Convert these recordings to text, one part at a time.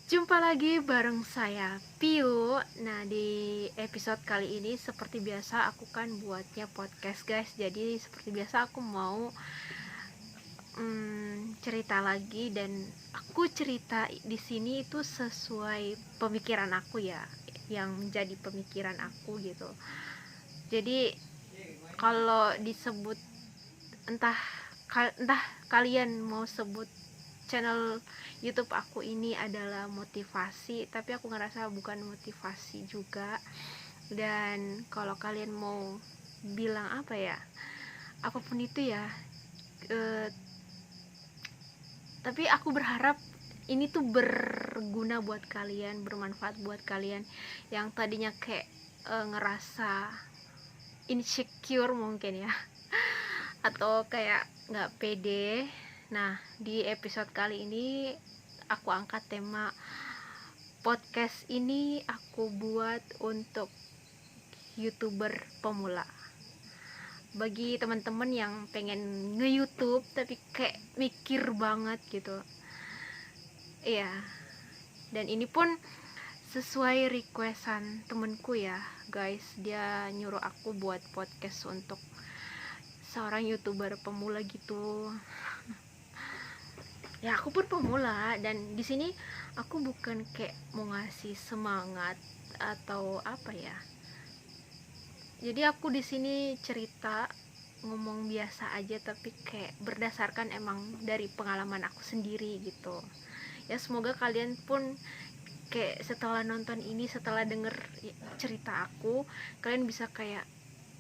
Jumpa lagi bareng saya Piu. Nah, di episode kali ini seperti biasa aku kan buatnya podcast, guys. Jadi seperti biasa aku mau cerita lagi, dan aku cerita di sini itu sesuai pemikiran aku ya, yang menjadi pemikiran aku gitu. Jadi kalau disebut entah entah kalian mau sebut channel YouTube aku ini adalah motivasi, tapi aku ngerasa bukan motivasi juga. Dan kalau kalian mau bilang apa ya, apapun itu ya, eh, tapi aku berharap ini tuh berguna buat kalian, bermanfaat buat kalian yang tadinya kayak ngerasa insecure mungkin ya, atau kayak nggak pede. Nah, di episode kali ini aku angkat tema podcast ini aku buat untuk YouTuber pemula. Bagi teman-teman yang pengen nge-YouTube tapi kayak mikir banget gitu. Iya. Dan ini pun sesuai requestan temenku ya, guys. Dia nyuruh aku buat podcast untuk seorang YouTuber pemula gitu. Ya, aku pun pemula, dan di sini aku bukan kayak mau ngasih semangat atau apa ya. Jadi aku di sini cerita, ngomong biasa aja, tapi kayak berdasarkan emang dari pengalaman aku sendiri gitu. Ya, semoga kalian pun kayak setelah nonton ini, setelah denger cerita aku, kalian bisa kayak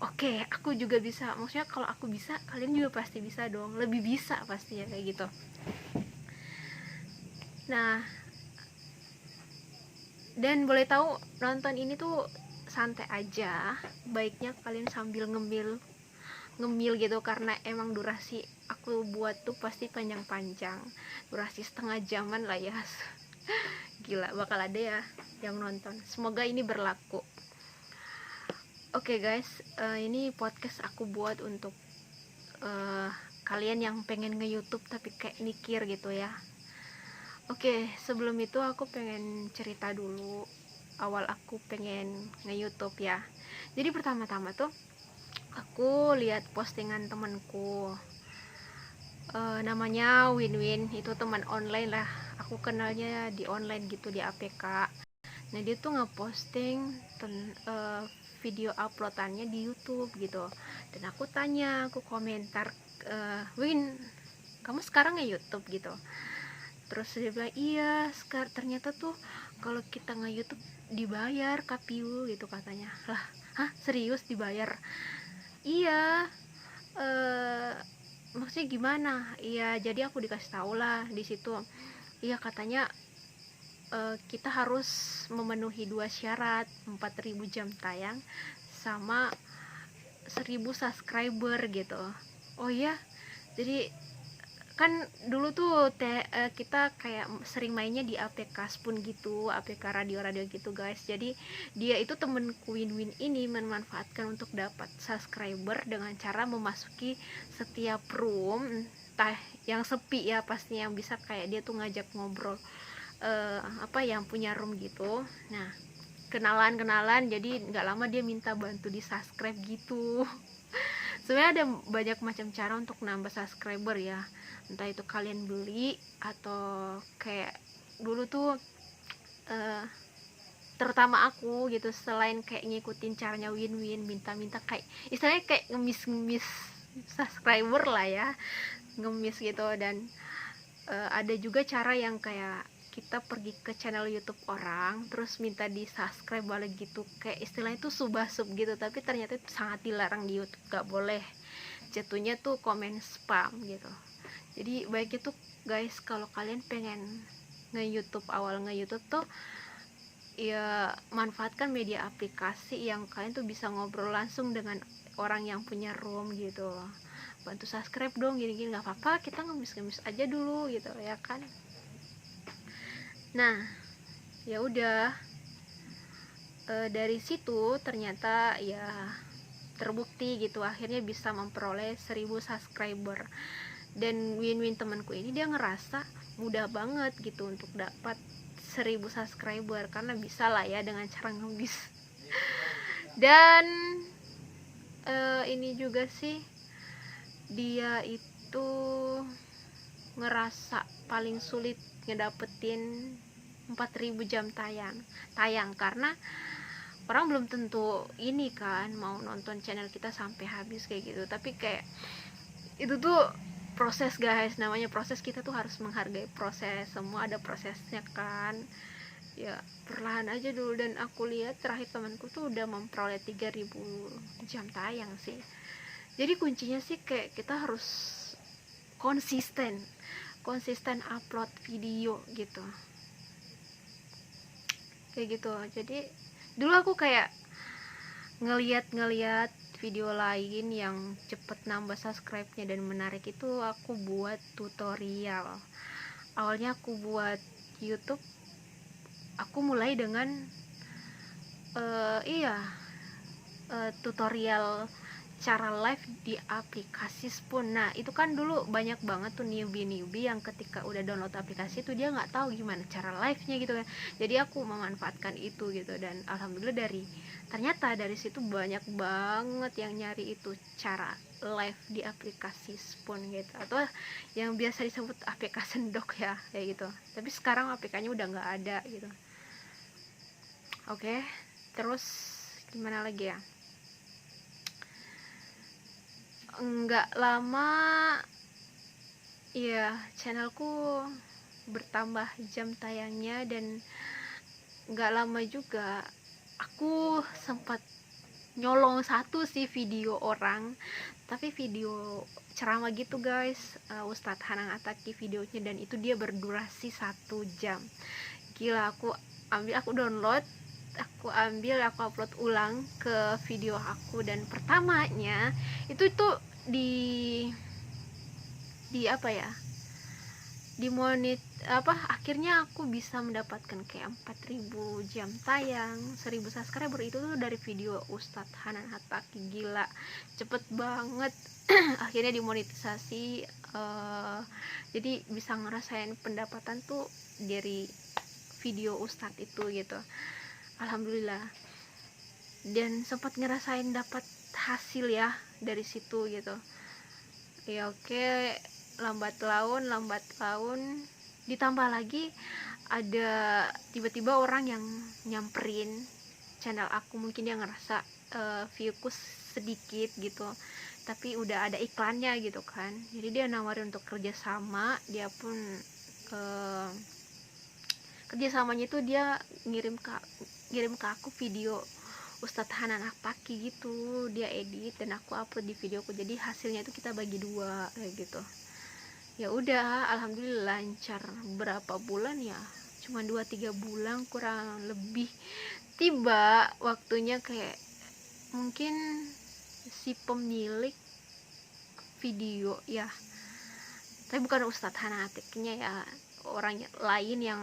oke, aku juga bisa. Maksudnya kalau aku bisa, kalian juga pasti bisa dong. Lebih bisa pasti ya kayak gitu. Nah, dan boleh tahu nonton ini tuh santai aja. Baiknya kalian sambil ngemil ngemil gitu, karena emang durasi aku buat tuh pasti panjang-panjang, durasi setengah jaman lah ya. Gila, bakal ada ya yang nonton, semoga ini berlaku. Oke, guys, ini podcast aku buat untuk kalian yang pengen nge-YouTube tapi kayak mikir gitu ya. Oke, sebelum itu aku pengen cerita dulu awal aku pengen nge-YouTube ya. Jadi pertama-tama tuh aku lihat postingan temanku, namanya Win-Win. Itu teman online lah, aku kenalnya di online gitu, di APK. Nah, dia tuh ngeposting video uploadannya di YouTube gitu. Dan aku tanya, aku komentar, Win, kamu sekarang nge-YouTube gitu? Terus dia bilang, iya, sekarang ternyata tuh kalau kita nge-YouTube dibayar KPU gitu katanya. Lah, hah, serius dibayar? Iya. eh Maksudnya gimana? Iya, jadi aku dikasih tahu lah di situ. Iya, katanya kita harus memenuhi dua syarat, 4.000 jam tayang sama 1.000 subscriber gitu. Oh iya, jadi kan dulu tuh kita kayak sering mainnya di APK Spoon gitu, APK radio-radio gitu, guys. Jadi dia itu temenku Win-Win ini memanfaatkan untuk dapat subscriber dengan cara memasuki setiap room, entah yang sepi ya pastinya, yang bisa kayak dia tuh ngajak ngobrol apa yang punya room gitu. Nah, kenalan, jadi nggak lama dia minta bantu di subscribe gitu. Sebenarnya ada banyak macam cara untuk nambah subscriber ya, entah itu kalian beli atau kayak dulu tuh uh, terutama aku gitu, selain kayak ngikutin caranya Win-Win, minta-minta kayak istilahnya kayak ngemis-ngemis subscriber lah ya, ngemis gitu. Dan ada juga cara yang kayak kita pergi ke channel YouTube orang terus minta di subscribe balik gitu, kayak istilahnya itu subah-sub gitu, tapi ternyata itu sangat dilarang di YouTube, gak boleh, jatuhnya tuh komen spam gitu. Jadi baik itu, guys, kalau kalian pengen nge-YouTube, awal nge-YouTube tuh ya manfaatkan media aplikasi yang kalian tuh bisa ngobrol langsung dengan orang yang punya room gitu. Bantu subscribe dong, gini-gini, nggak apa-apa, kita ngemis-ngemis aja dulu gitu ya kan. Nah, ya udah, dari situ ternyata ya terbukti gitu, akhirnya bisa memperoleh 1.000 subscriber. Dan Win-Win temanku ini dia ngerasa mudah banget gitu untuk dapat 1000 subscriber, karena bisa lah ya dengan cara ngebis. Dan ini juga sih, dia itu ngerasa paling sulit ngedapetin 4000 jam tayang karena orang belum tentu ini kan mau nonton channel kita sampai habis kayak gitu. Tapi kayak itu tuh proses guys, namanya proses, kita tuh harus menghargai proses, semua ada prosesnya kan ya, perlahan aja dulu. Dan aku lihat terakhir temanku tuh udah memperoleh 3000 jam tayang sih. Jadi kuncinya sih kayak kita harus konsisten upload video gitu, kayak gitu. Jadi dulu aku kayak ngeliat video lain yang cepet nambah subscribe-nya dan menarik, itu aku buat tutorial. Awalnya aku buat YouTube, aku mulai dengan tutorial cara live di aplikasi Spoon. Nah itu kan dulu banyak banget tuh newbie yang ketika udah download aplikasi tuh dia nggak tahu gimana cara live nya gitu kan. Jadi aku memanfaatkan itu gitu, dan alhamdulillah ternyata dari situ banyak banget yang nyari itu cara live di aplikasi Spoon gitu, atau yang biasa disebut APK sendok ya kayak gitu. Tapi sekarang APK-nya udah nggak ada gitu. Oke, terus gimana lagi ya? Nggak lama ya channelku bertambah jam tayangnya, dan nggak lama juga aku sempat nyolong satu sih video orang, tapi video ceramah gitu guys, Ustadz Hanang Ataki videonya, dan itu dia berdurasi 1 jam. Gila, aku download, aku upload ulang ke video aku, dan pertamanya itu tuh di apa ya, akhirnya aku bisa mendapatkan kayak 4000 jam tayang, 1000 subscriber. Itu tuh dari video Ustadz Hanan Hataki. Gila cepet banget. Akhirnya dimonetisasi, jadi bisa ngerasain pendapatan tuh dari video Ustadz itu gitu, alhamdulillah. Dan sempat ngerasain dapat hasil ya dari situ gitu ya. Oke, lambat laun ditambah lagi ada tiba-tiba orang yang nyamperin channel aku, mungkin dia ngerasa viewku sedikit gitu, tapi udah ada iklannya gitu kan, jadi dia nawarin untuk kerjasama. Dia pun kerjasamanya itu dia ngirim ke aku video Ustadz Hanan Ataki gitu, dia edit dan aku upload di videoku, jadi hasilnya itu kita bagi dua kayak gitu. Ya udah, alhamdulillah lancar. Berapa bulan ya, cuma 2-3 bulan kurang lebih, tiba waktunya kayak mungkin si pemilik video ya, tapi bukan Ustadz Hanan Atiknya ya, orang lain yang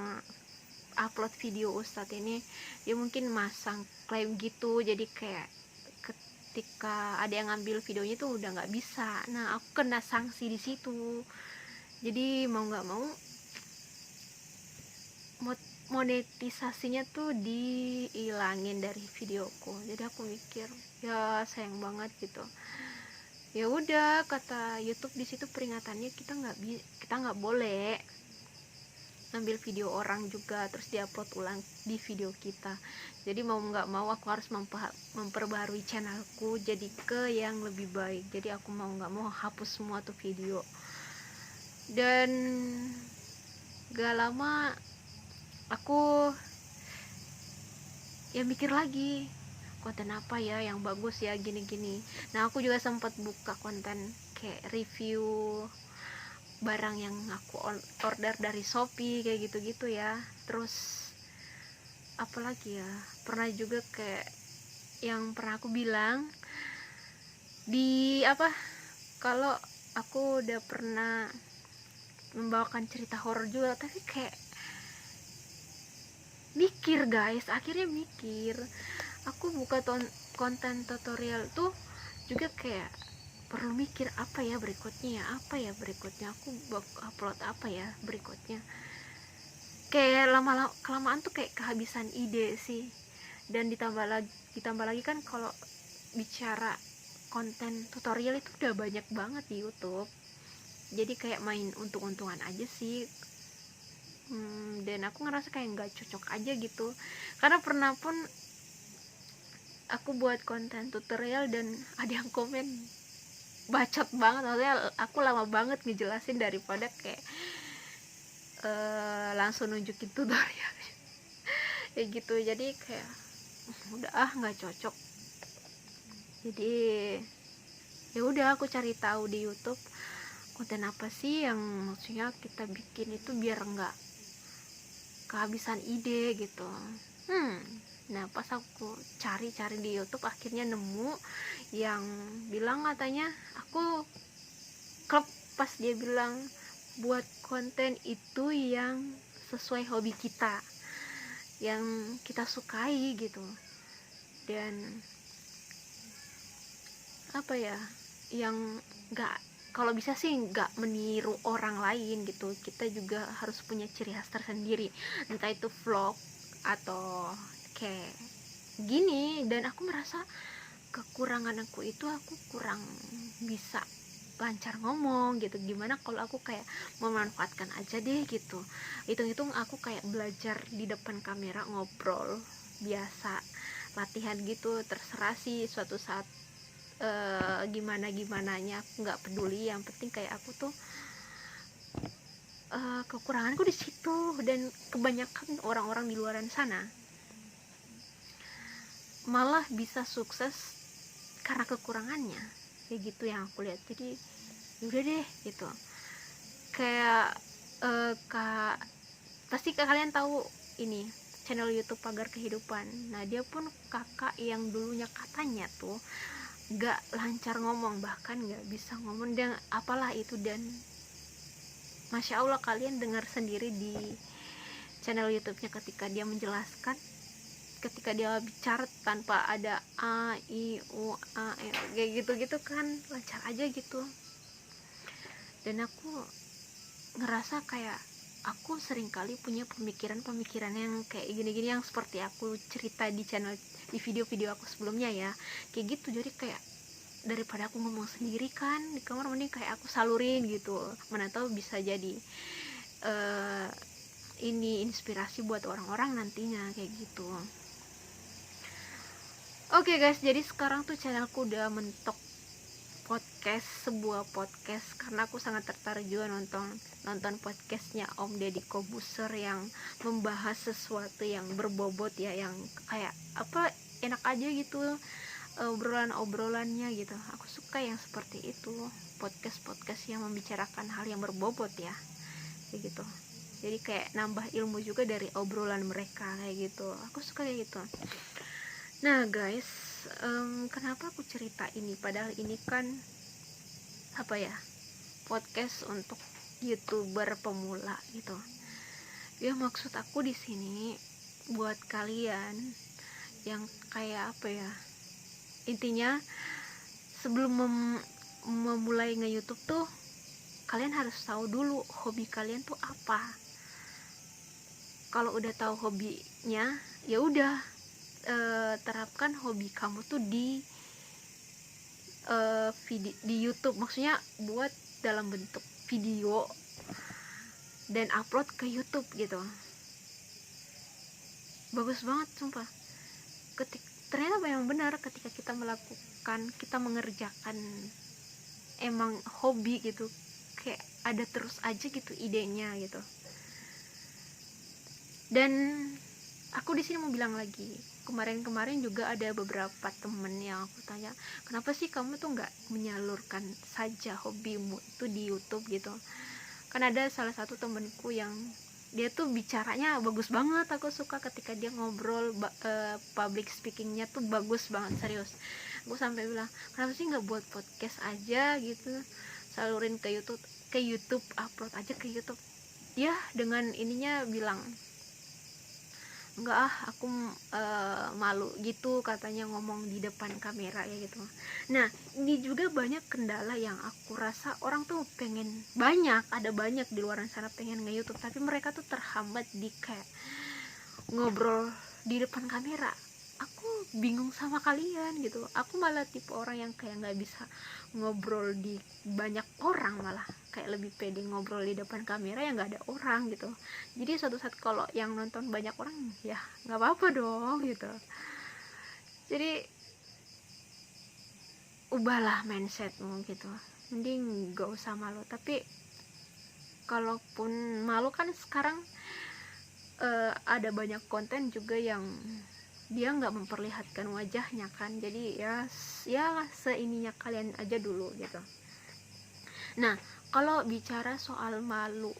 upload video Ustadz ini, dia mungkin masang klaim gitu, jadi kayak ketika ada yang ngambil videonya tuh udah nggak bisa. Nah aku kena sanksi di situ, jadi mau nggak mau monetisasinya tuh dihilangin dari videoku. Jadi aku mikir ya sayang banget gitu. Ya udah, kata YouTube di situ peringatannya, kita nggak boleh ngambil video orang juga terus diupload ulang di video kita. Jadi mau nggak mau aku harus memperbarui channelku jadi ke yang lebih baik. Jadi aku mau nggak mau hapus semua tuh video. Dan gak lama aku ya mikir lagi, konten apa ya yang bagus ya gini-gini. Nah aku juga sempat buka konten kayak review barang yang aku order dari Shopee kayak gitu-gitu ya. Terus apalagi ya, pernah juga kayak yang pernah aku bilang di kalau aku udah pernah membawakan cerita horor juga, tapi kayak mikir guys, akhirnya mikir aku buka konten tutorial tuh juga kayak perlu mikir apa ya berikutnya, aku upload apa ya berikutnya. Kayak lama kelamaan tuh kayak kehabisan ide sih. Dan ditambah lagi kan kalau bicara konten tutorial itu udah banyak banget di YouTube, jadi kayak main untung-untungan aja sih. Dan aku ngerasa kayak nggak cocok aja gitu, karena pernah pun aku buat konten tutorial dan ada yang komen bacot banget, maksudnya aku lama banget ngejelasin daripada kayak langsung nunjukin tutorial kayak gitu. Jadi kayak udah nggak cocok. Jadi ya udah aku cari tahu di YouTube konten apa sih yang maksudnya kita bikin itu biar nggak kehabisan ide gitu. Nah pas aku cari-cari di YouTube akhirnya nemu yang bilang katanya aku klub, pas dia bilang buat konten itu yang sesuai hobi kita, yang kita sukai gitu. Dan apa ya, yang nggak, kalau bisa sih nggak meniru orang lain gitu, kita juga harus punya ciri khas tersendiri, entah itu vlog atau kayak gini. Dan aku merasa kekurangan aku itu aku kurang bisa lancar ngomong gitu. Gimana kalau aku kayak memanfaatkan aja deh gitu, hitung-hitung aku kayak belajar di depan kamera ngobrol biasa, latihan gitu, terserah sih suatu saat gimana gimananya aku nggak peduli, yang penting kayak aku tuh kekuranganku di situ. Dan kebanyakan orang-orang di luaran sana malah bisa sukses karena kekurangannya, kayak gitu yang aku lihat. Jadi yaudah deh gitu. Kayak kak, pasti kalian tahu ini channel YouTube Pagar Kehidupan. Nah dia pun kakak yang dulunya katanya tuh gak lancar ngomong, bahkan gak bisa ngomong dan apalah itu. Dan Masya Allah kalian dengar sendiri di channel YouTube-nya ketika dia menjelaskan, ketika dia bicara tanpa ada a i u a e kayak gitu-gitu kan, lancar aja gitu. Dan aku ngerasa kayak aku sering kali punya pemikiran-pemikiran yang kayak gini-gini, yang seperti aku cerita di channel, di video-video aku sebelumnya ya, kayak gitu. Jadi kayak daripada aku ngomong sendiri kan di kamar, mending kayak aku salurin gitu, mana tahu bisa jadi ini inspirasi buat orang-orang nantinya kayak gitu. Oke guys, jadi sekarang tuh channelku udah mentok podcast, sebuah podcast, karena aku sangat tertarik juga nonton podcastnya Om Deddy Kobuser yang membahas sesuatu yang berbobot ya, yang kayak apa, enak aja gitu obrolannya gitu. Aku suka yang seperti itu, podcast yang membicarakan hal yang berbobot ya, kayak gitu. Jadi kayak nambah ilmu juga dari obrolan mereka kayak gitu, aku suka kayak gitu. Nah guys, kenapa aku cerita ini, padahal ini kan apa ya, podcast untuk YouTuber pemula gitu ya. Maksud aku di sini buat kalian yang kayak apa ya, intinya sebelum memulai nge-YouTube tuh kalian harus tahu dulu hobi kalian tuh apa. Kalau udah tahu hobinya, ya udah terapkan hobi kamu tuh di di YouTube, maksudnya buat dalam bentuk video dan upload ke YouTube gitu. Bagus banget sumpah. Ternyata memang benar, ketika kita melakukan, kita mengerjakan emang hobi gitu, kayak ada terus aja gitu idenya gitu. Dan aku di sini mau bilang lagi, kemarin juga ada beberapa temen yang aku tanya, kenapa sih kamu tuh nggak menyalurkan saja hobimu itu di YouTube gitu. Kan ada salah satu temenku yang dia tuh bicaranya bagus banget, aku suka ketika dia ngobrol, public speakingnya tuh bagus banget, serius. Aku sampai bilang, kenapa sih nggak buat podcast aja gitu, salurin ke YouTube, upload aja ke YouTube. Ya dengan ininya bilang, enggak ah aku malu gitu katanya ngomong di depan kamera ya gitu. Nah ini juga banyak kendala yang aku rasa orang tuh pengen ada banyak di luar sana pengen nge-YouTube tapi mereka tuh terhambat di kayak ngobrol di depan kamera. Aku bingung sama kalian gitu, aku malah tipe orang yang kayak nggak bisa ngobrol di banyak orang, malah kayak lebih pede ngobrol di depan kamera yang nggak ada orang gitu. Jadi suatu saat kalau yang nonton banyak orang ya nggak apa-apa dong gitu. Jadi ubahlah mindsetmu gitu, mending gak usah malu. Tapi kalaupun malu kan sekarang ada banyak konten juga yang dia nggak memperlihatkan wajahnya kan, jadi ya seininya kalian aja dulu gitu. Nah kalau bicara soal malu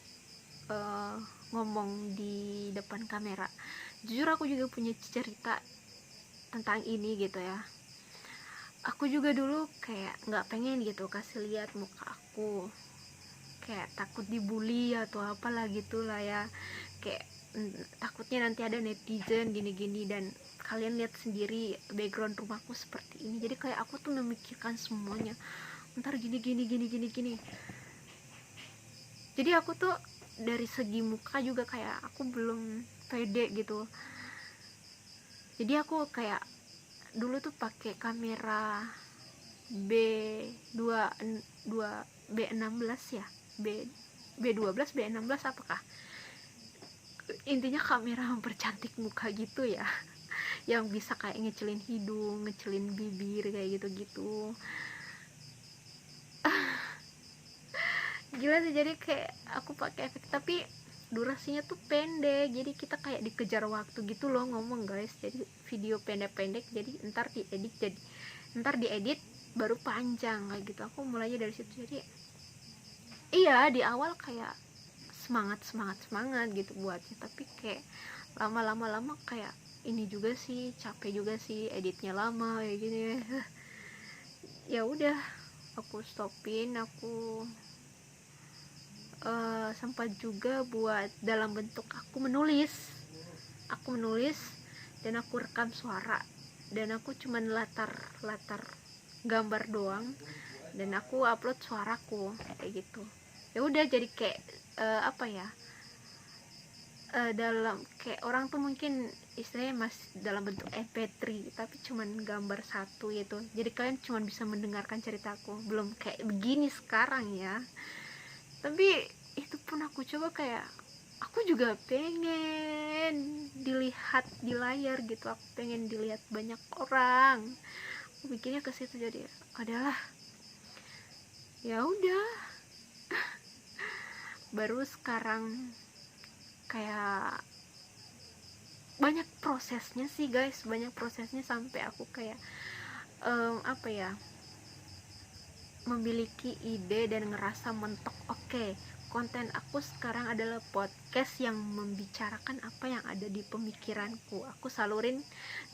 ngomong di depan kamera, jujur aku juga punya cerita tentang ini gitu ya. Aku juga dulu kayak nggak pengen gitu kasih lihat muka aku, kayak takut dibully atau apalah gitulah ya, kayak takutnya nanti ada netizen gini-gini, dan kalian lihat sendiri background rumahku seperti ini, jadi kayak aku tuh memikirkan semuanya ntar gini gini gini gini gini. Jadi aku tuh dari segi muka juga kayak aku belum pede gitu. Jadi aku kayak dulu tuh pakai kamera B16 ya, B12 B16 apakah, intinya kamera mempercantik muka gitu ya, yang bisa kayak ngecelin hidung, ngecelin bibir kayak gitu-gitu. Gila sih, jadi kayak aku pakai efek tapi durasinya tuh pendek, jadi kita kayak dikejar waktu gitu loh ngomong guys. Jadi video pendek-pendek, jadi ntar diedit baru panjang kayak gitu. Aku mulainya dari situ. Jadi iya di awal kayak semangat gitu buatnya, tapi kayak lama kayak ini juga sih, capek juga sih, editnya lama kayak gini. Ya udah aku stopin. Aku sempat juga buat dalam bentuk aku menulis dan aku rekam suara, dan aku cuman latar gambar doang, dan aku upload suaraku kayak gitu. Ya udah jadi kayak apa ya, dalam kayak orang tuh mungkin istilahnya masih dalam bentuk MP3 tapi cuman gambar satu gitu, jadi kalian cuman bisa mendengarkan ceritaku, belum kayak begini sekarang ya. Tapi itu pun aku coba kayak aku juga pengen dilihat di layar gitu, aku pengen dilihat banyak orang, aku bikinnya ke situ. Jadi adalah ya udah, baru sekarang kayak banyak prosesnya sih guys, banyak prosesnya sampai aku kayak apa ya, memiliki ide dan ngerasa mentok. Oke, konten aku sekarang adalah podcast yang membicarakan apa yang ada di pemikiranku, aku salurin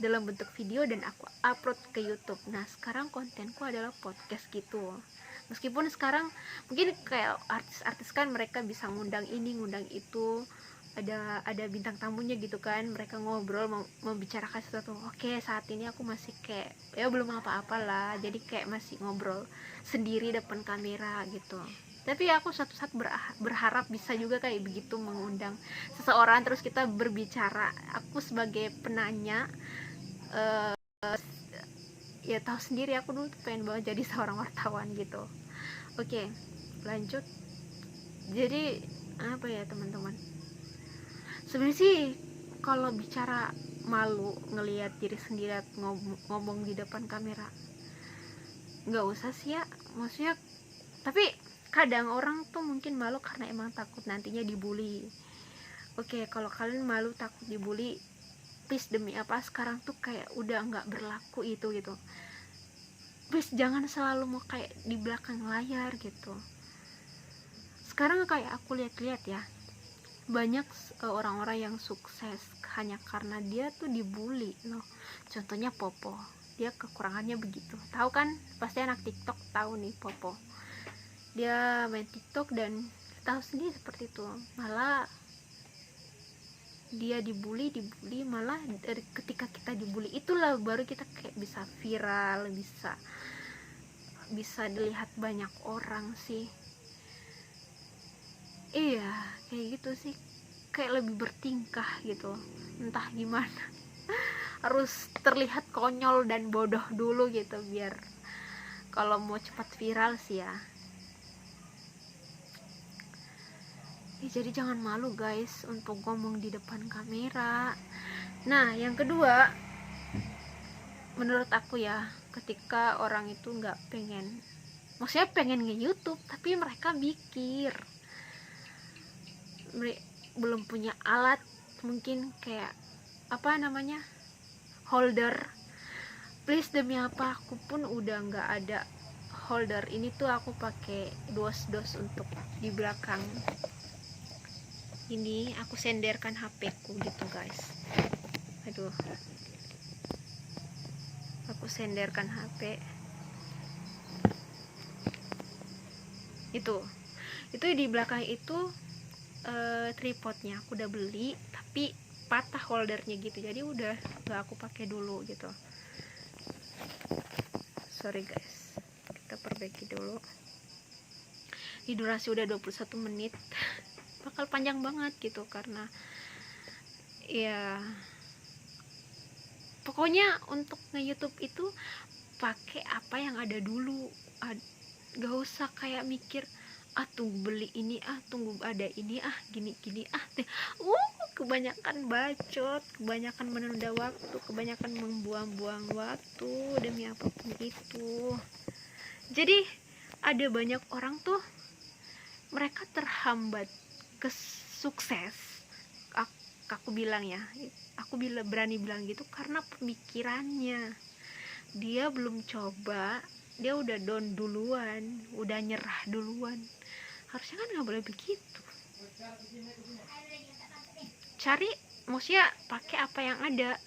dalam bentuk video dan aku upload ke YouTube. Nah sekarang kontenku adalah podcast gitu. Meskipun sekarang mungkin kayak artis-artis kan mereka bisa ngundang ini ngundang itu, ada bintang tamunya gitu kan, mereka ngobrol membicarakan sesuatu. Oke, saat ini aku masih kayak ya belum apa-apa lah, jadi kayak masih ngobrol sendiri depan kamera gitu. Tapi aku suatu saat berharap bisa juga kayak begitu, mengundang seseorang terus kita berbicara. Aku sebagai penanya, ya tahu sendiri aku dulu tuh pengen banget jadi seorang wartawan gitu. Oke, lanjut. Jadi apa ya teman-teman, sebenarnya sih kalau bicara malu ngelihat diri sendiri ngomong di depan kamera, nggak usah sih ya, maksudnya. Tapi kadang orang tuh mungkin malu karena emang takut nantinya dibully. Oke, kalau kalian malu takut dibully, please demi apa sekarang tuh kayak udah nggak berlaku itu gitu. Please jangan selalu mau kayak di belakang layar gitu. Sekarang kayak aku lihat-lihat ya, banyak orang-orang yang sukses hanya karena dia tuh dibully loh. Contohnya Popo, dia kekurangannya begitu, tahu kan, pasti anak TikTok tahu nih Popo. Dia main TikTok dan tahu sendiri seperti itu, malah dia dibully malah dari ketika kita dibully itulah baru kita kayak bisa viral, bisa dilihat banyak orang sih. Iya, kayak gitu sih, kayak lebih bertingkah gitu, entah gimana. Harus terlihat konyol dan bodoh dulu gitu biar kalau mau cepat viral sih ya. Jadi jangan malu guys untuk ngomong di depan kamera. Nah, yang kedua, menurut aku ya, ketika orang itu nggak pengen, maksudnya pengen nge-YouTube tapi mereka mikir belum punya alat, mungkin kayak apa namanya, holder. Please, demi apa aku pun udah nggak ada holder ini tuh, aku pakai dos untuk di belakang ini, aku senderkan HP ku gitu guys. Aduh, aku senderkan HP itu di belakang itu tripodnya aku udah beli tapi patah holdernya gitu, jadi udah gak aku pakai dulu gitu. Sorry guys, kita perbaiki dulu. Di durasi udah 21 menit bakal panjang banget gitu, karena ya pokoknya untuk nge-YouTube itu pakai apa yang ada dulu. Gak usah kayak mikir tunggu beli ini, tunggu ada ini, gini kebanyakan bacot, kebanyakan menunda waktu, kebanyakan membuang-buang waktu demi apapun itu. Jadi ada banyak orang tuh mereka terhambat ke sukses, aku bilang ya, aku berani bilang gitu karena pemikirannya. Dia belum coba, dia udah down duluan, udah nyerah duluan. Harusnya kan nggak boleh begitu. Cari, maksudnya pakai apa yang ada.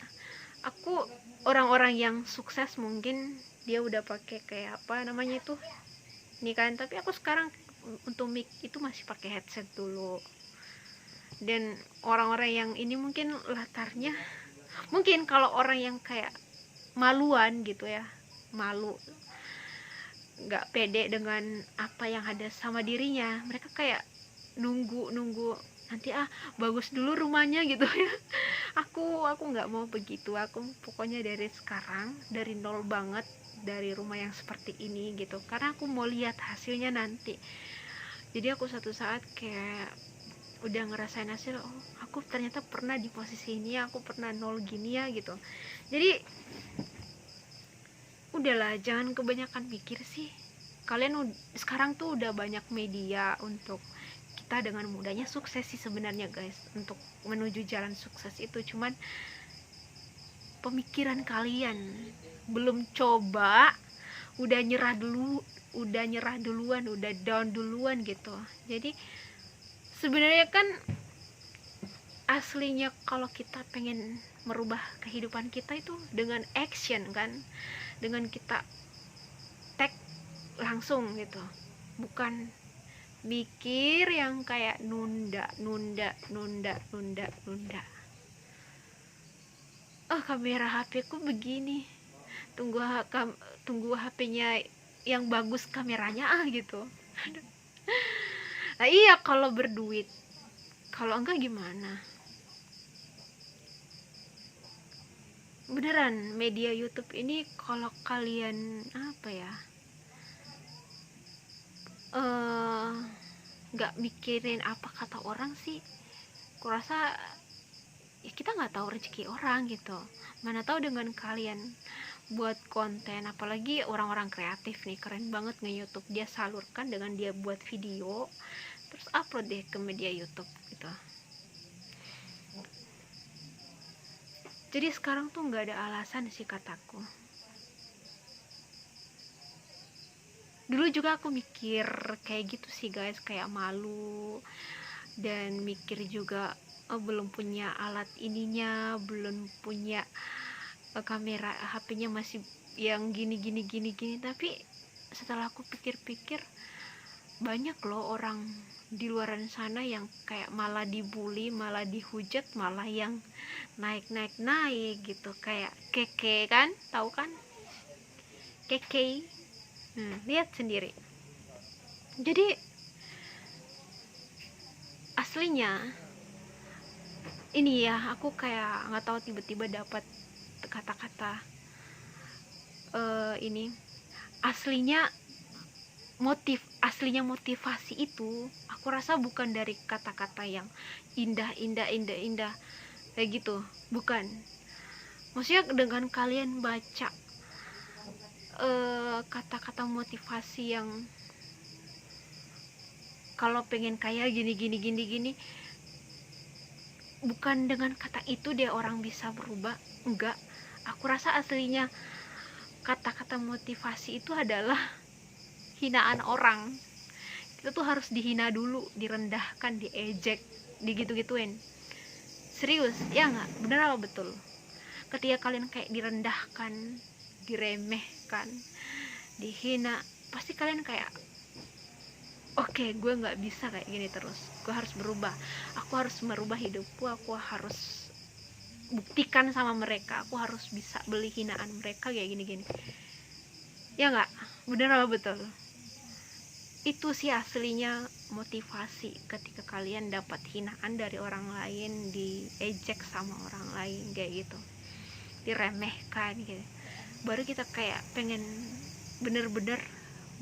Aku orang-orang yang sukses mungkin dia udah pakai kayak apa namanya itu, ini kan, tapi aku sekarang untuk mic itu masih pakai headset dulu. Dan orang-orang yang ini mungkin latarnya, mungkin kalau orang yang kayak maluan gitu ya, malu, nggak pede dengan apa yang ada sama dirinya, mereka kayak nunggu nanti bagus dulu rumahnya gitu ya. aku nggak mau begitu. Aku pokoknya dari sekarang, dari nol banget, dari rumah yang seperti ini gitu, karena aku mau lihat hasilnya nanti. Jadi aku satu saat kayak udah ngerasain hasil, aku ternyata pernah di posisi ini, aku pernah nol gini ya gitu. Jadi udahlah, jangan kebanyakan mikir sih. Kalian sekarang tuh udah banyak media untuk kita dengan mudahnya sukses sih sebenarnya guys. Untuk menuju jalan sukses itu cuman pemikiran kalian belum coba, udah nyerah duluan, udah down duluan gitu. Jadi sebenarnya kan aslinya kalau kita pengen merubah kehidupan kita itu dengan action kan, dengan kita take langsung gitu, bukan mikir yang kayak nunda. Kamera HP ku begini, tunggu HP-nya yang bagus kameranya gitu. Nah iya, kalau berduit, kalau enggak gimana? Beneran, media YouTube ini kalau kalian apa ya, nggak mikirin apa kata orang sih, kurasa ya kita nggak tahu rezeki orang gitu. Mana tahu dengan kalian buat konten, apalagi orang-orang kreatif nih, keren banget nge-YouTube, dia salurkan dengan dia buat video terus upload deh ke media YouTube gitu. Jadi sekarang tuh nggak ada alasan sih kataku. Dulu juga aku mikir kayak gitu sih guys, kayak malu dan mikir juga belum punya alat ininya, belum punya kamera HP-nya masih yang gini. Tapi setelah aku pikir-pikir, banyak loh orang di luar sana yang kayak malah dibully, malah dihujat, malah yang naik gitu, kayak keke kan, tahu kan keke. Lihat sendiri. Jadi aslinya ini ya, aku kayak nggak tahu, tiba-tiba dapat kata-kata ini aslinya aslinya motivasi itu aku rasa bukan dari kata-kata yang indah kayak gitu, bukan. Maksudnya dengan kalian baca kata-kata motivasi yang kalau pengen kaya gini, bukan dengan kata itu dia orang bisa berubah, enggak. Aku rasa aslinya kata-kata motivasi itu adalah hinaan orang. Kita tuh harus dihina dulu, direndahkan, diejek, digitu-gituin. Serius, ya nggak? Bener apa betul? Ketika kalian kayak direndahkan, diremehkan, dihina, pasti kalian kayak oke, gue nggak bisa kayak gini terus, gue harus berubah, aku harus merubah hidupku, aku harus buktikan sama mereka, aku harus bisa beli hinaan mereka kayak gini. Ya nggak? Bener apa betul? Itu sih aslinya motivasi, ketika kalian dapat hinaan dari orang lain, diejek sama orang lain kayak gitu, diremehkan gitu, baru kita kayak pengen bener-bener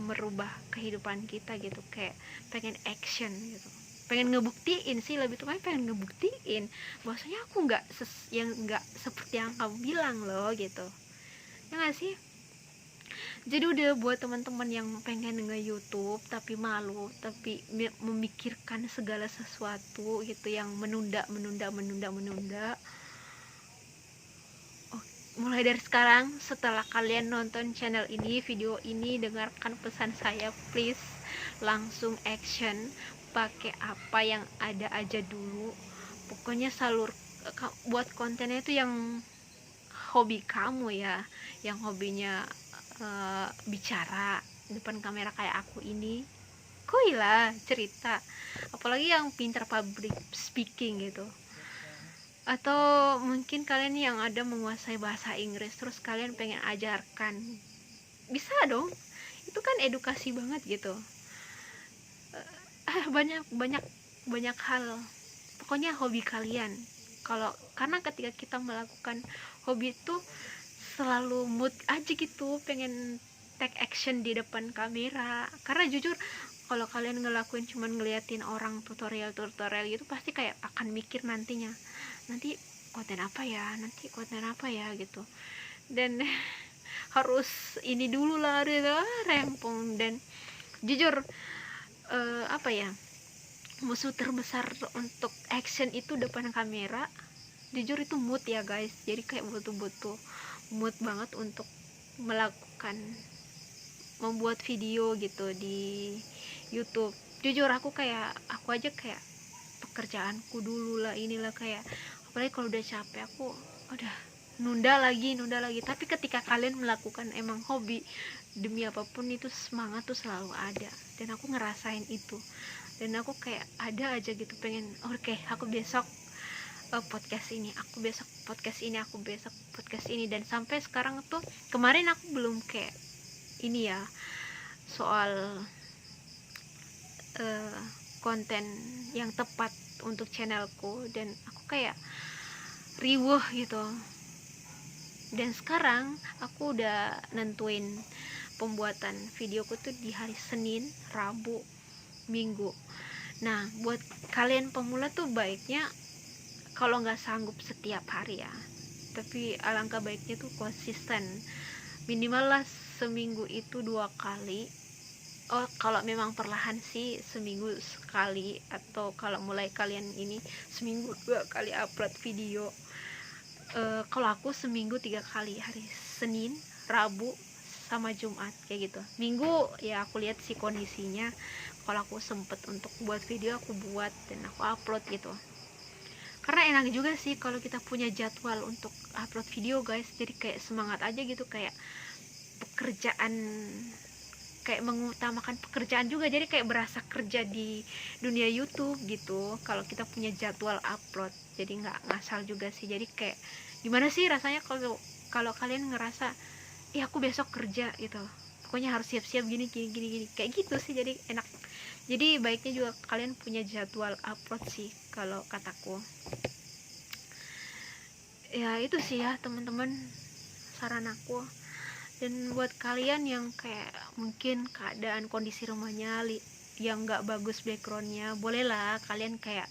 merubah kehidupan kita gitu, kayak pengen action gitu, pengen ngebuktiin sih, lebih tepatnya pengen ngebuktiin bahwasanya aku nggak seperti yang kamu bilang loh gitu, ya nggak sih? Jadi udah buat teman-teman yang pengen nge-YouTube tapi malu, tapi memikirkan segala sesuatu gitu, yang menunda. Mulai dari sekarang, setelah kalian nonton channel ini, video ini, dengarkan pesan saya, please langsung action, pakai apa yang ada aja dulu. Pokoknya buat kontennya itu yang hobi kamu ya, yang hobinya bicara depan kamera kayak aku ini, kuy lah cerita, apalagi yang pintar public speaking gitu. Atau mungkin kalian yang ada menguasai bahasa Inggris, terus kalian pengen ajarkan, bisa dong, itu kan edukasi banget gitu. banyak banyak banyak hal, pokoknya hobi kalian. Karena ketika kita melakukan hobi itu selalu mood aja gitu, pengen take action di depan kamera. Karena jujur, kalau kalian ngelakuin cuman ngeliatin orang tutorial gitu, pasti kayak akan mikir nanti konten apa ya gitu, dan harus ini dulu lah gitu, rempong. Dan jujur, apa ya, musuh terbesar untuk action itu depan kamera, jujur itu mood ya guys. Jadi kayak butuh mood banget untuk membuat video gitu di YouTube. Jujur aku aja kayak pekerjaanku dulu lah, inilah kayak, apalagi kalau udah capek aku udah nunda lagi. Tapi ketika kalian melakukan emang hobi, demi apapun itu semangat tuh selalu ada, dan aku ngerasain itu. Dan aku kayak ada aja gitu pengen, oke, aku besok podcast ini, aku besok podcast ini. Dan sampai sekarang tuh, kemarin aku belum kayak ini ya, soal konten yang tepat untuk channelku, dan aku kayak riweuh gitu. Dan sekarang aku udah nentuin pembuatan videoku tuh di hari Senin, Rabu, Minggu. Nah, buat kalian pemula tuh baiknya kalau nggak sanggup setiap hari ya, tapi alangkah baiknya tuh konsisten, minimal lah seminggu itu 2 kali. Kalau memang perlahan sih seminggu sekali, atau kalau mulai kalian ini seminggu 2 kali upload video. Kalau aku seminggu 3 kali, hari Senin, Rabu, sama Jumat kayak gitu. Minggu ya aku lihat sih kondisinya, kalau aku sempet untuk buat video aku buat dan aku upload gitu. Karena enak juga sih kalau kita punya jadwal untuk upload video guys, jadi kayak semangat aja gitu, kayak pekerjaan kayak mengutamakan pekerjaan juga, jadi kayak berasa kerja di dunia YouTube gitu kalau kita punya jadwal upload. Jadi nggak ngasal juga sih. Jadi kayak gimana sih rasanya kalau kalau kalian ngerasa aku besok kerja gitu, pokoknya harus siap-siap gini gini gini gini, kayak gitu sih. Jadi enak. Jadi baiknya juga kalian punya jadwal upload sih kalau kataku. Ya itu sih ya teman-teman, saran aku. Dan buat kalian yang kayak mungkin keadaan kondisi rumahnya yang nggak bagus backgroundnya, bolehlah kalian kayak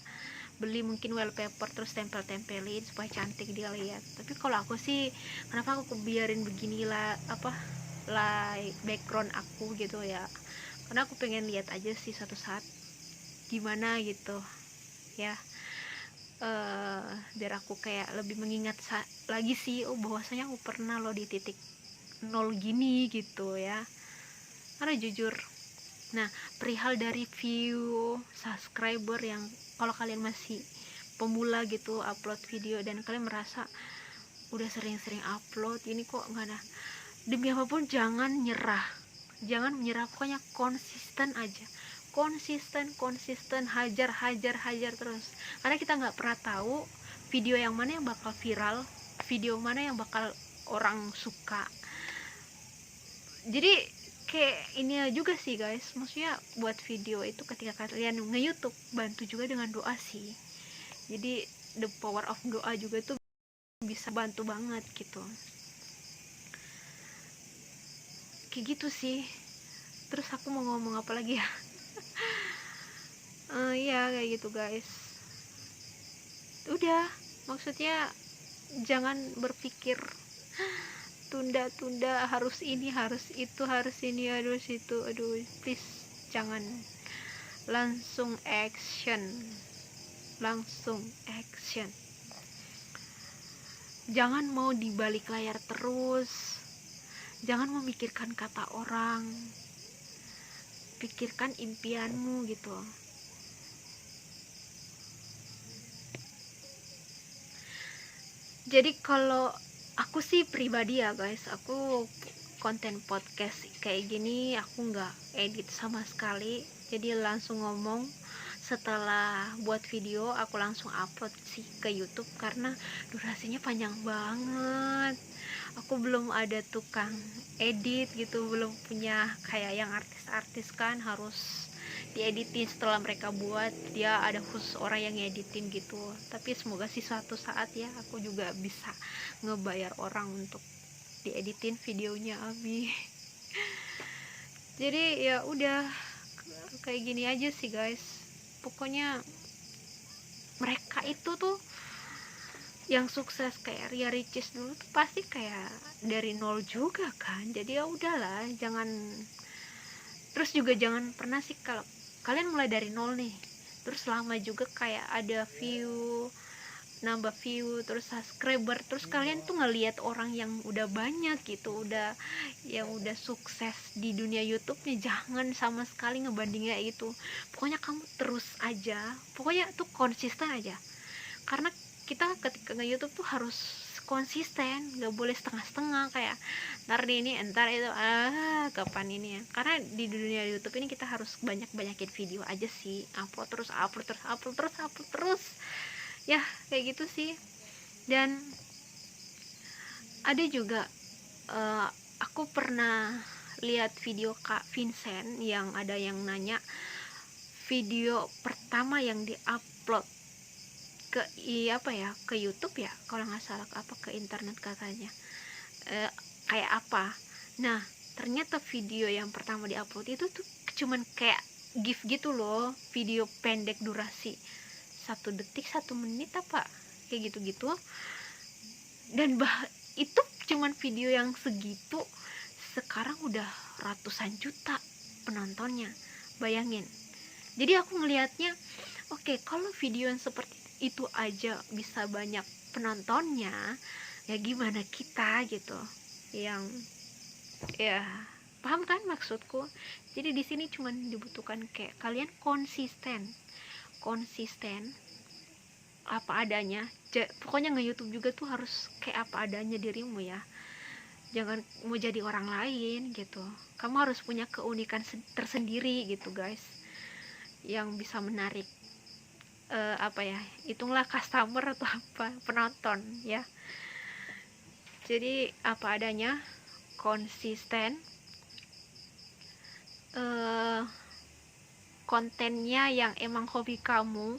beli mungkin wallpaper terus tempel-tempelin supaya cantik dilihat. Tapi kalau aku sih, kenapa aku biarin beginilah background aku gitu ya, karena aku pengen lihat aja sih suatu saat gimana gitu ya. Biar aku kayak lebih mengingat lagi sih, bahwasanya aku pernah loh di titik nol gini gitu ya. Karena jujur, nah perihal dari view, subscriber, yang kalau kalian masih pemula gitu upload video dan kalian merasa udah sering-sering upload ini kok nggak ada, demi apapun jangan nyerah, jangan menyerah, pokoknya konsisten aja, konsisten, hajar terus, karena kita nggak pernah tahu video yang mana yang bakal viral, video mana yang bakal orang suka. Jadi kayak ini juga sih guys, maksudnya buat video itu ketika kalian nge-YouTube, bantu juga dengan doa sih. Jadi the power of doa juga tuh bisa bantu banget gitu. Kayak gitu sih. Terus aku mau ngomong apa lagi ya? Ya kayak gitu guys. Udah, maksudnya jangan berpikir tunda-tunda, harus ini, harus itu, harus ini, harus itu. Aduh, please jangan. Langsung action. Jangan mau di balik layar terus. Jangan memikirkan kata orang. Pikirkan impianmu gitu. Jadi kalau aku sih pribadi ya guys, aku konten podcast kayak gini aku nggak edit sama sekali, jadi langsung ngomong. Setelah buat video aku langsung upload sih ke YouTube karena durasinya panjang banget. Aku belum ada tukang edit gitu, belum punya kayak yang artis-artis kan harus dieditin setelah mereka buat, dia ada khusus orang yang ngeditin gitu. Tapi semoga sih suatu saat ya aku juga bisa ngebayar orang untuk dieditin videonya Abi. Jadi ya udah kayak gini aja sih guys, pokoknya mereka itu tuh yang sukses kayak Ria Ricis dulu tuh pasti kayak dari nol juga kan. Jadi ya udahlah, jangan, terus juga jangan pernah sih kalau kalian mulai dari nol nih terus lama juga kayak ada view, nambah view, terus subscriber, terus kalian tuh ngelihat orang yang udah banyak gitu, udah yang udah sukses di dunia YouTube-nya, jangan sama sekali ngebandingnya itu. Pokoknya kamu terus aja, pokoknya tuh konsisten aja, karena kita ketika nge-YouTube tuh harus konsisten, nggak boleh setengah-setengah kayak ntar ini entar itu, kapan ini ya. Karena di dunia YouTube ini kita harus banyakin video aja sih, upload terus ya, kayak gitu sih. Dan ada juga aku pernah lihat video Kak Vincent yang ada yang nanya video pertama yang diupload ke ke YouTube ya kalau nggak salah, ke internet katanya, kayak apa. Nah ternyata video yang pertama diupload itu tuh cuman kayak GIF gitu loh, video pendek durasi 1 detik 1 menit apa kayak gitu dan itu cuman video yang segitu sekarang udah ratusan juta penontonnya, bayangin. Jadi aku ngelihatnya, oke, kalau video yang seperti itu aja bisa banyak penontonnya, ya gimana kita gitu, yang ya paham kan maksudku. Jadi di sini cuman dibutuhkan kayak kalian konsisten apa adanya. Pokoknya nge-YouTube juga tuh harus kayak apa adanya dirimu ya. jangan mau jadi orang lain gitu. Kamu harus punya keunikan tersendiri gitu guys, yang bisa menarik hitunglah customer atau penonton ya. Jadi apa adanya, konsisten, kontennya yang emang hobi kamu,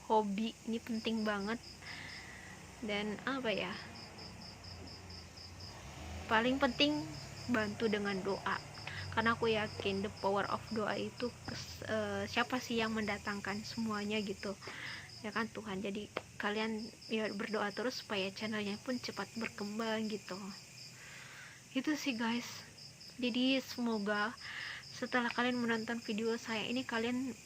hobi ini penting banget. Dan paling penting bantu dengan doa, karena aku yakin the power of doa itu siapa sih yang mendatangkan semuanya gitu ya kan, Tuhan. Jadi kalian ya berdoa terus supaya channelnya pun cepat berkembang gitu. Itu sih guys. Jadi semoga setelah kalian menonton video saya ini, kalian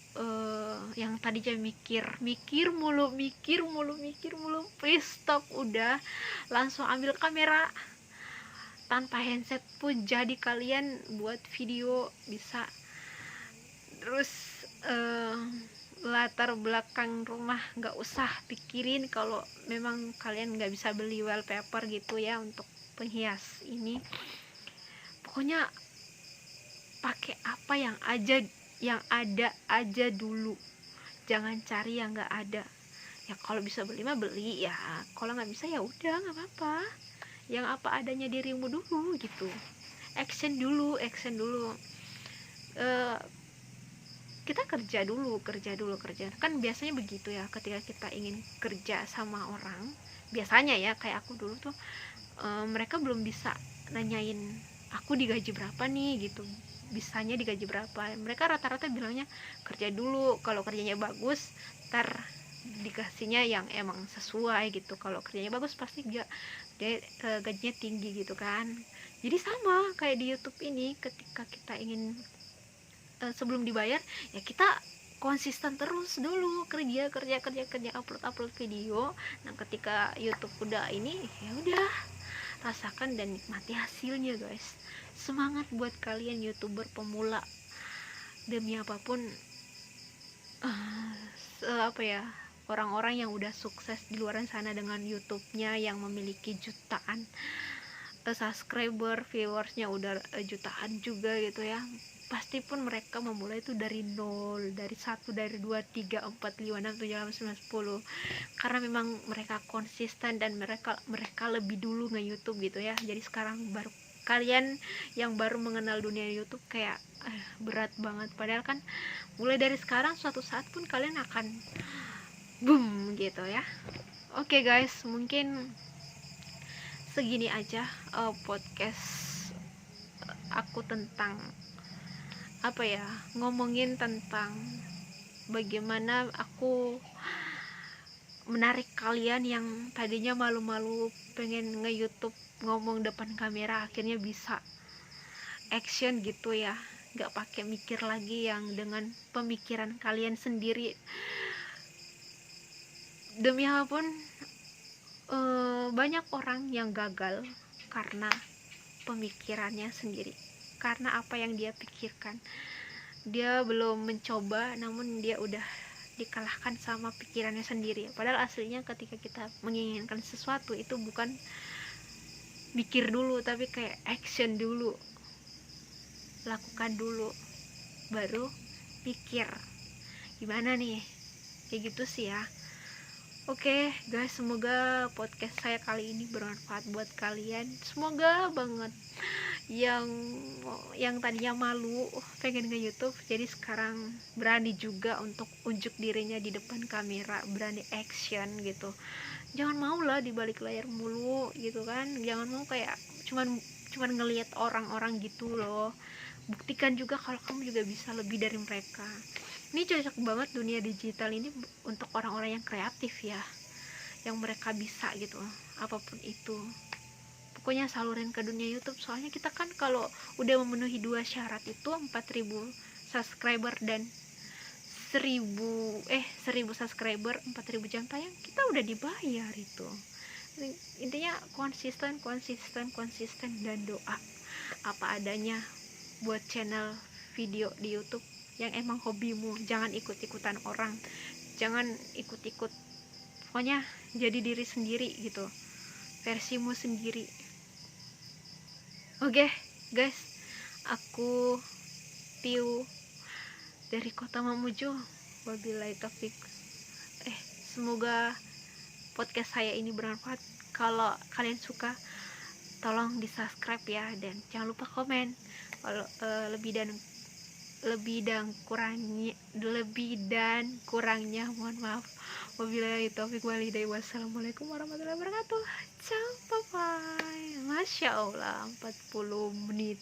yang tadinya mikir mulu, please stop, udah langsung ambil kamera tanpa handset pun jadi, kalian buat video bisa. Terus latar belakang rumah nggak usah pikirin, kalau memang kalian nggak bisa beli wallpaper gitu ya untuk penghias ini. Pokoknya pakai apa yang ada aja dulu, jangan cari yang nggak ada. Ya kalau bisa beli mah beli ya, kalau nggak bisa ya udah nggak apa-apa, yang apa adanya dirimu dulu gitu. Action dulu. Kita kerja dulu kan biasanya begitu ya. Ketika kita ingin kerja sama orang, biasanya ya kayak aku dulu tuh, mereka belum bisa nanyain aku digaji berapa nih gitu, bisanya digaji berapa. Mereka rata-rata bilangnya kerja dulu, kalau kerjanya bagus ntar dikasihnya yang emang sesuai gitu. Kalau kerjanya bagus pasti dia gajinya tinggi gitu kan. Jadi sama kayak di YouTube ini, ketika kita ingin sebelum dibayar ya kita konsisten terus dulu, kerja upload video. Nah ketika YouTube udah ini, ya udah rasakan dan nikmati hasilnya guys. Semangat buat kalian YouTuber pemula, demi apapun orang-orang yang udah sukses di luar sana dengan YouTube-nya, yang memiliki jutaan subscriber, viewersnya udah jutaan juga gitu ya. Pasti pun mereka memulai itu dari nol, dari 1, dari 2, 3, 4, 5, 6, 7, 8, 9, 10, karena memang mereka konsisten dan mereka lebih dulu nge-YouTube gitu ya. Jadi sekarang baru kalian yang baru mengenal dunia YouTube kayak berat banget, padahal kan mulai dari sekarang suatu saat pun kalian akan boom gitu ya. Oke guys, mungkin segini aja podcast aku tentang ngomongin tentang bagaimana aku menarik kalian yang tadinya malu-malu pengen nge-YouTube ngomong depan kamera, akhirnya bisa action gitu ya, nggak pakai mikir lagi, yang dengan pemikiran kalian sendiri. Demi apapun banyak orang yang gagal karena pemikirannya sendiri, karena apa yang dia pikirkan. Dia belum mencoba, namun dia udah dikalahkan sama pikirannya sendiri. Padahal aslinya ketika kita menginginkan sesuatu itu bukan mikir dulu, tapi kayak action dulu, lakukan dulu, baru pikir gimana nih, kayak gitu sih ya. Oke guys, semoga podcast saya kali ini bermanfaat buat kalian. Semoga banget yang tadinya malu pengen ke YouTube, jadi sekarang berani juga untuk unjuk dirinya di depan kamera, berani action gitu. Jangan mau lah di balik layar mulu gitu kan, jangan mau kayak cuman ngelihat orang-orang gitu loh. Buktikan juga kalau kamu juga bisa lebih dari mereka. Ini cocok banget dunia digital ini untuk orang-orang yang kreatif ya, yang mereka bisa gitu apapun itu. Pokoknya salurin ke dunia YouTube, soalnya kita kan kalau udah memenuhi 2 syarat itu, 4.000 subscriber dan 1000 subscriber, 4.000 jam tayang, kita udah dibayar itu. Intinya konsisten dan doa apa adanya buat channel video di YouTube yang emang hobimu. Jangan ikut-ikutan orang, jangan ikut-ikut, pokoknya jadi diri sendiri gitu, versimu sendiri. Oke, guys, aku Tiu dari Kota Mamuju. Wabillahi taufik. Semoga podcast saya ini bermanfaat. Kalau kalian suka, tolong di subscribe ya, dan jangan lupa komen. Kalau lebih dan kurangnya mohon maaf. Wabillahi taufik walhidayah. Wassalamualaikum warahmatullahi wabarakatuh. Ciao, bye bye. Masya Allah, 40 menit.